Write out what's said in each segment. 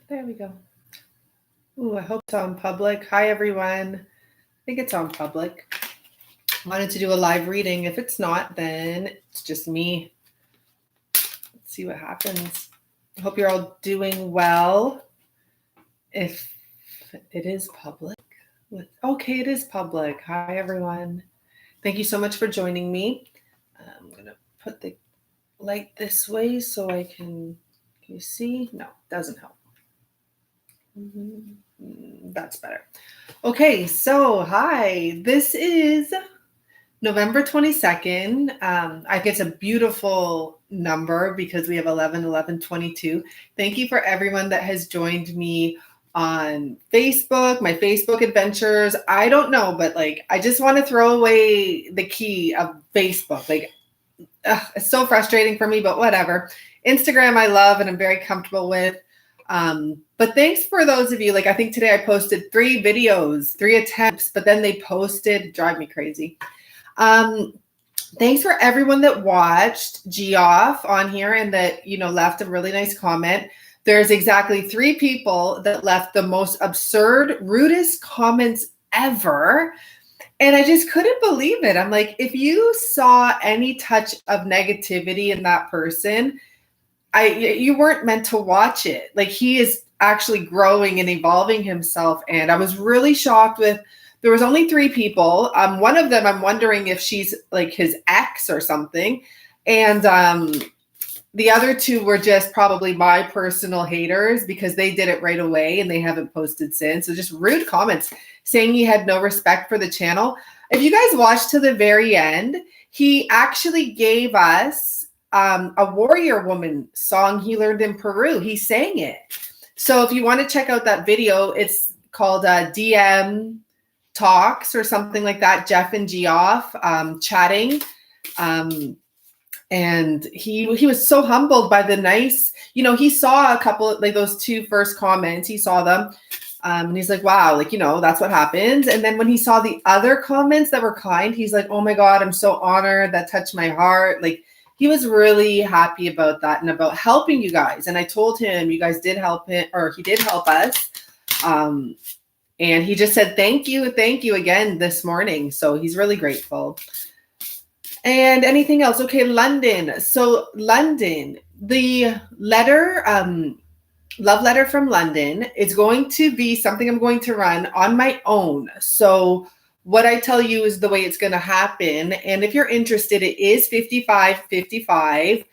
There we go. Ooh, I hope it's on public. Hi, everyone. I think it's on public. Wanted to do a live reading. If it's not, then it's just me. Let's see what happens. I hope you're all doing well. If it is public. Okay, it is public. Hi, everyone. Thank you so much for joining me. I'm going to put the light this way so I can you see? No, doesn't help. That's better. Okay, so hi, this is November 22nd. I think it's a beautiful number because we have 11/11/22. Thank you for everyone that has joined me on Facebook, my Facebook adventures. I don't know, but I just want to throw away the key of Facebook. It's so frustrating for me, but whatever. Instagram I love and I'm very comfortable with. But thanks for those of you, I think today I posted 3 videos, 3 attempts, but then they posted, drive me crazy. Thanks for everyone that watched Geoff on here and that, left a really nice comment. There's exactly 3 people that left the most absurd, rudest comments ever. And I just couldn't believe it. I'm like, if you saw any touch of negativity in that person, you weren't meant to watch it. He is actually growing and evolving himself. And I was really shocked there was only 3 people. One of them, I'm wondering if she's his ex or something. And the other 2 were just probably my personal haters because they did it right away and they haven't posted since. So just rude comments saying he had no respect for the channel. If you guys watched to the very end, he actually gave us a Warrior Woman song he learned in Peru. He sang it. So if you want to check out that video, it's called DM Talks or something like that. Jeff and Geoff chatting. And he was so humbled by the nice, he saw a couple, those 2 first comments, he saw them. And he's like, wow, that's what happens. And then when he saw the other comments that were kind, he's like, oh my God, I'm so honored. That touched my heart. He was really happy about that and about helping you guys. And I told him you guys did help him, or he did help us. And he just said, thank you again this morning. So he's really grateful. And anything else? Okay, London. So London, the letter, love letter from London is going to be something I'm going to run on my own. So what I tell you is the way it's going to happen. And if you're interested, it is 55/55.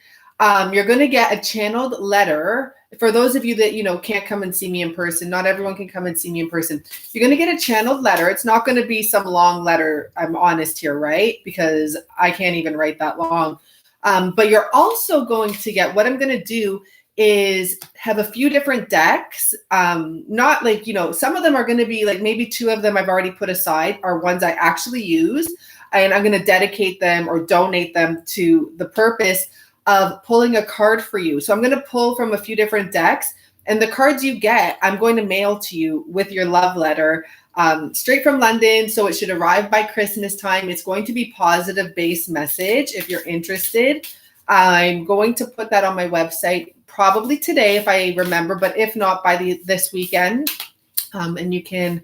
You're going to get a channeled letter. For those of you that, can't come and see me in person, not everyone can come and see me in person. You're going to get a channeled letter. It's not going to be some long letter. I'm honest here, right? Because I can't even write that long. But you're also going to get, what I'm going to do is have a few different decks. Not some of them are going to be maybe 2 of them I've already put aside are ones I actually use. And I'm going to dedicate them or donate them to the purpose of pulling a card for you. So I'm going to pull from a few different decks, and the cards you get, I'm going to mail to you with your love letter straight from London. So it should arrive by Christmas time. It's going to be positive based message. If you're interested, I'm going to put that on my website probably today if I remember, but if not by this weekend, and you can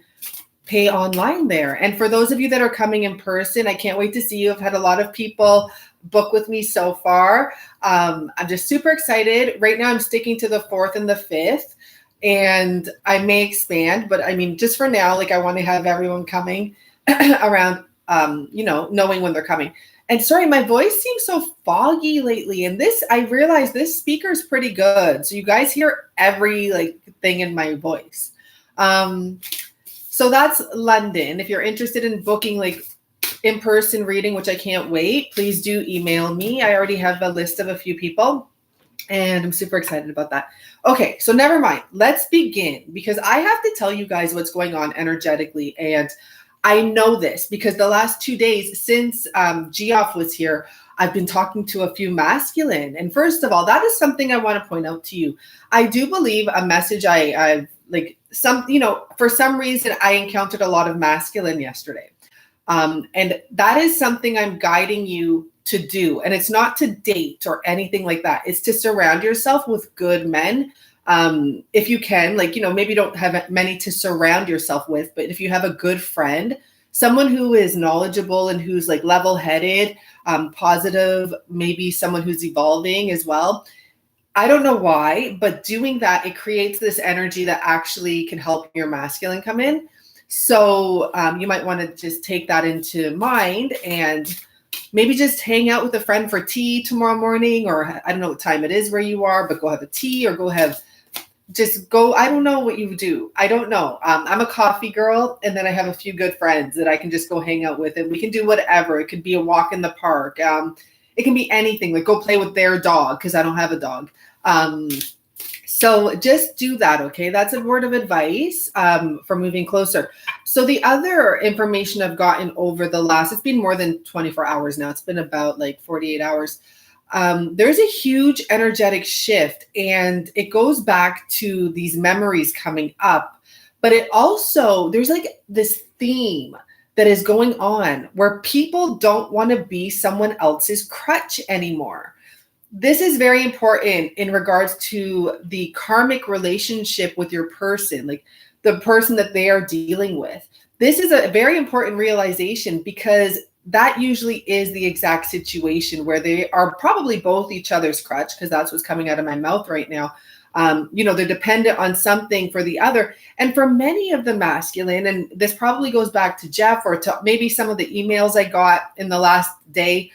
pay online there. And for those of you that are coming in person, I can't wait to see you. I've had a lot of people book with me so far. I'm just super excited. Right now I'm sticking to the 4th and the 5th, and I may expand, but I mean, just for now, I want to have everyone coming around, knowing when they're coming. And sorry, my voice seems so foggy lately. And I realized this speaker is pretty good. So you guys hear every thing in my voice. So that's London. If you're interested in booking in-person reading, which I can't wait, please do email me. I already have a list of a few people and I'm super excited about that. Okay, so never mind. Let's begin because I have to tell you guys what's going on energetically. And I know this because the last 2 days since Geoff was here, I've been talking to a few masculine. And first of all, that is something I want to point out to you. I do believe a message for some reason I encountered a lot of masculine yesterday. And that is something I'm guiding you to do. And it's not to date or anything like that. It's to surround yourself with good men If you can, like, maybe don't have many to surround yourself with, but if you have a good friend, someone who is knowledgeable and who's like level-headed, positive, maybe someone who's evolving as well. I don't know why, but doing that, it creates this energy that actually can help your masculine come in. So you might want to just take that into mind and maybe just hang out with a friend for tea tomorrow morning, or I don't know what time it is where you are, but go have a tea or I don't know what you do. I don't know. I'm a coffee girl, and then I have a few good friends that I can just go hang out with, and we can do whatever. It could be a walk in the park. It can be anything, like go play with their dog because I don't have a dog. So just do that, okay? That's a word of advice for moving closer. So the other information I've gotten over it's been more than 24 hours now. It's been about like 48 hours. There's a huge energetic shift, and it goes back to these memories coming up. But there's like this theme that is going on where people don't want to be someone else's crutch anymore. This is very important in regards to the karmic relationship with your person, like the person that they are dealing with. This is a very important realization because that usually is the exact situation where they are probably both each other's crutch, because that's what's coming out of my mouth right now. They're dependent on something for the other. And for many of the masculine, and this probably goes back to Jeff or to maybe some of the emails I got in the last day,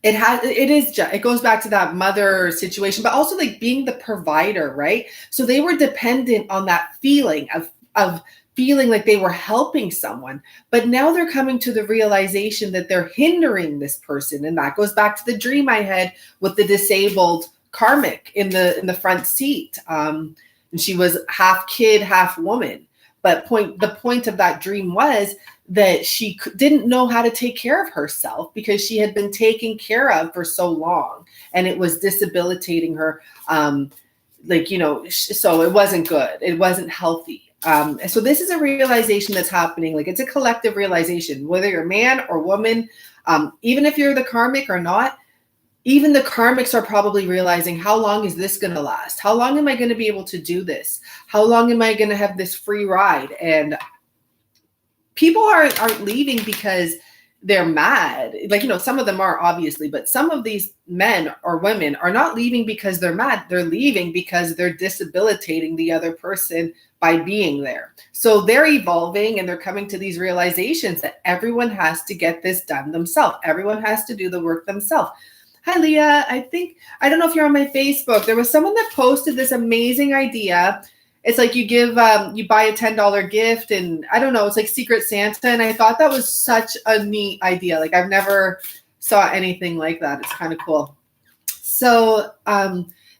it goes back to that mother situation, but also like being the provider, right? So they were dependent on that feeling of feeling like they were helping someone, but now they're coming to the realization that they're hindering this person. And that goes back to the dream I had with the disabled karmic in the front seat. And she was half kid, half woman. But the point of that dream was that she didn't know how to take care of herself because she had been taken care of for so long, and it was debilitating her. So it wasn't good. It wasn't healthy. So this is a realization that's happening. Like, it's a collective realization, whether you're a man or woman, even if you're the karmic or not. Even the karmics are probably realizing, how long is this going to last? How long am I going to be able to do this? How long am I going to have this free ride? And people aren't leaving because they're mad. Like, some of them are obviously, but some of these men or women are not leaving because they're mad. They're leaving because they're debilitating the other person by being there. So they're evolving, and they're coming to these realizations that everyone has to get this done themselves. Everyone has to do the work themselves. Hi, Leah. I don't know if you're on my Facebook. There was someone that posted this amazing idea. It's like you buy a $10 gift, and I don't know, it's like Secret Santa. And I thought that was such a neat idea. Like, I've never saw anything like that. It's kind of cool. So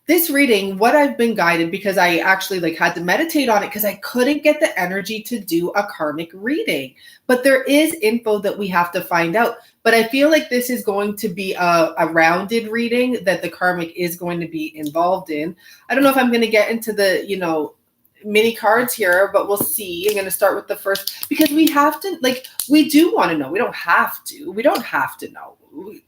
this reading, what I've been guided, because I actually had to meditate on it because I couldn't get the energy to do a karmic reading. But there is info that we have to find out. But I feel like this is going to be a rounded reading that the karmic is going to be involved in. I don't know if I'm going to get into the, mini cards here, but we'll see. I'm going to start with the first, because we have to, we do want to know. We don't have to know.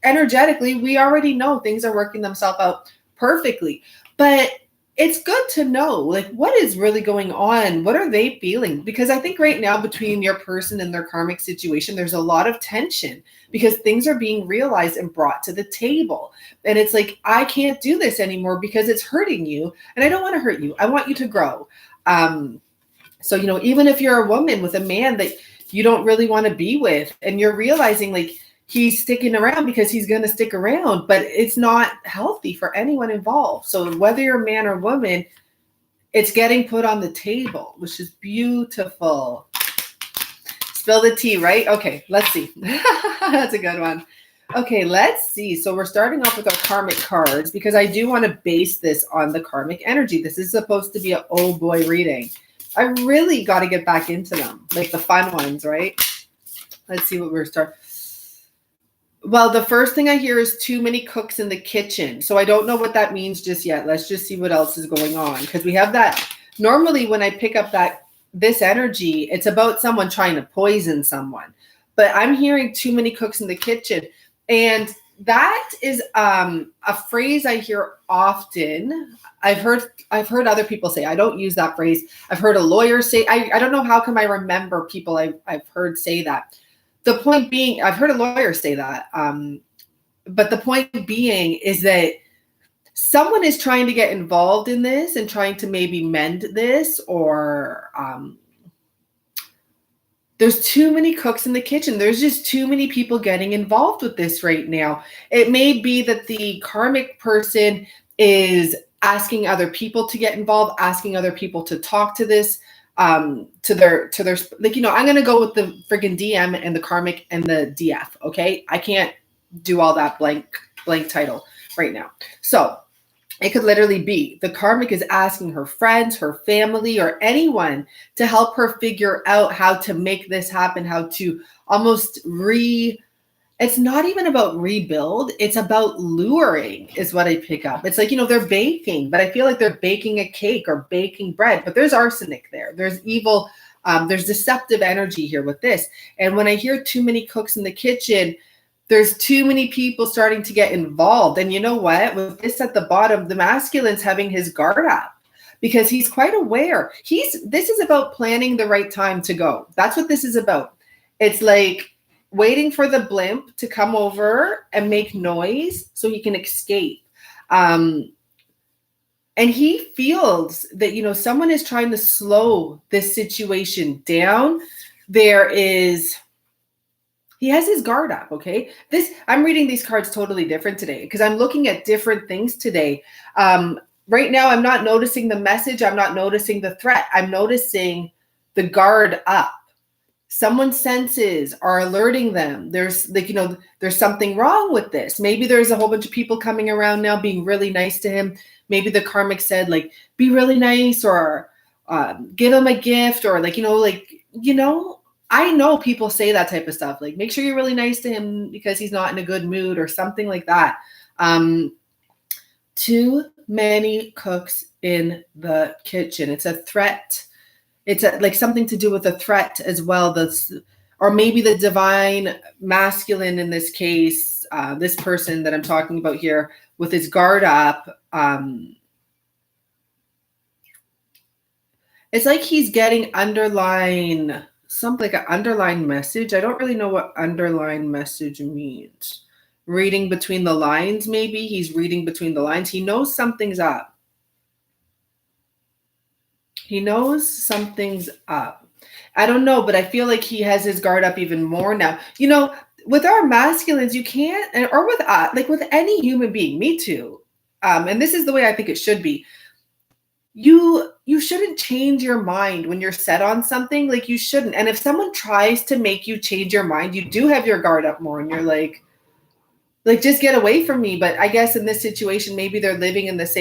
Energetically, we already know things are working themselves out perfectly. But it's good to know, what is really going on? What are they feeling? Because I think right now, between your person and their karmic situation, there's a lot of tension because things are being realized and brought to the table. And it's like, I can't do this anymore because it's hurting you. And I don't want to hurt you. I want you to grow. So, even if you're a woman with a man that you don't really want to be with, and you're realizing he's sticking around because he's going to stick around, but it's not healthy for anyone involved. So whether you're a man or woman, it's getting put on the table, which is beautiful. Spill the tea, right? Okay, let's see. That's a good one. Okay, let's see. So we're starting off with our karmic cards because I do want to base this on the karmic energy. This is supposed to be an oh boy reading. I really got to get back into them, like the fun ones, right? Let's see what we're starting. Well, the first thing I hear is too many cooks in the kitchen. So I don't know what that means just yet. Let's just see what else is going on, because we have that. Normally when I pick up this energy, it's about someone trying to poison someone. But I'm hearing too many cooks in the kitchen. And that is a phrase I hear often. I've heard other people say. I don't use that phrase. I've heard a lawyer say. I don't know how come I remember people I've heard say that. The point being, I've heard a lawyer say that. But the point being is that someone is trying to get involved in this and trying to maybe mend this, or there's too many cooks in the kitchen. There's just too many people getting involved with this right now. It may be that the karmic person is asking other people to get involved, asking other people to talk to this, to their, like, I'm going to go with the friggin' DM and the karmic and the DF. Okay. I can't do all that blank title right now. So it could literally be the karmic is asking her friends, her family, or anyone to help her figure out how to make this happen, how to almost it's not even about rebuild. It's about luring is what I pick up. It's like, they're baking, but I feel like they're baking a cake or baking bread, but there's arsenic there. There's evil. There's deceptive energy here with this. And when I hear too many cooks in the kitchen, there's too many people starting to get involved. And you know what? With this at the bottom, the masculine's having his guard up because he's quite aware. This is about planning the right time to go. That's what this is about. It's like waiting for the blimp to come over and make noise so he can escape. And he feels that, someone is trying to slow this situation down. He has his guard up, okay? I'm reading these cards totally different today because I'm looking at different things today. Right now, I'm not noticing the message. I'm not noticing the threat. I'm noticing the guard up. Someone's senses are alerting them. There's there's something wrong with this. Maybe there's a whole bunch of people coming around now being really nice to him. Maybe the karmic said, be really nice, or give him a gift, or I know people say that type of stuff, like make sure you're really nice to him because he's not in a good mood or something like that. Too many cooks in the kitchen. It's a threat. It's like something to do with a threat as well. Or maybe the divine masculine in this case, this person that I'm talking about here with his guard up. It's like he's getting something like an underlying message. I don't really know what underlying message means. Reading between the lines, maybe. He's reading between the lines. He knows something's up. He knows something's up. I don't know, but I feel like he has his guard up even more now. With our masculines, you can't, or with any human being, me too. And this is the way I think it should be. You shouldn't change your mind when you're set on something. Like, you shouldn't. And if someone tries to make you change your mind, you do have your guard up more, and you're like just get away from me. But I guess in this situation, maybe they're living in the same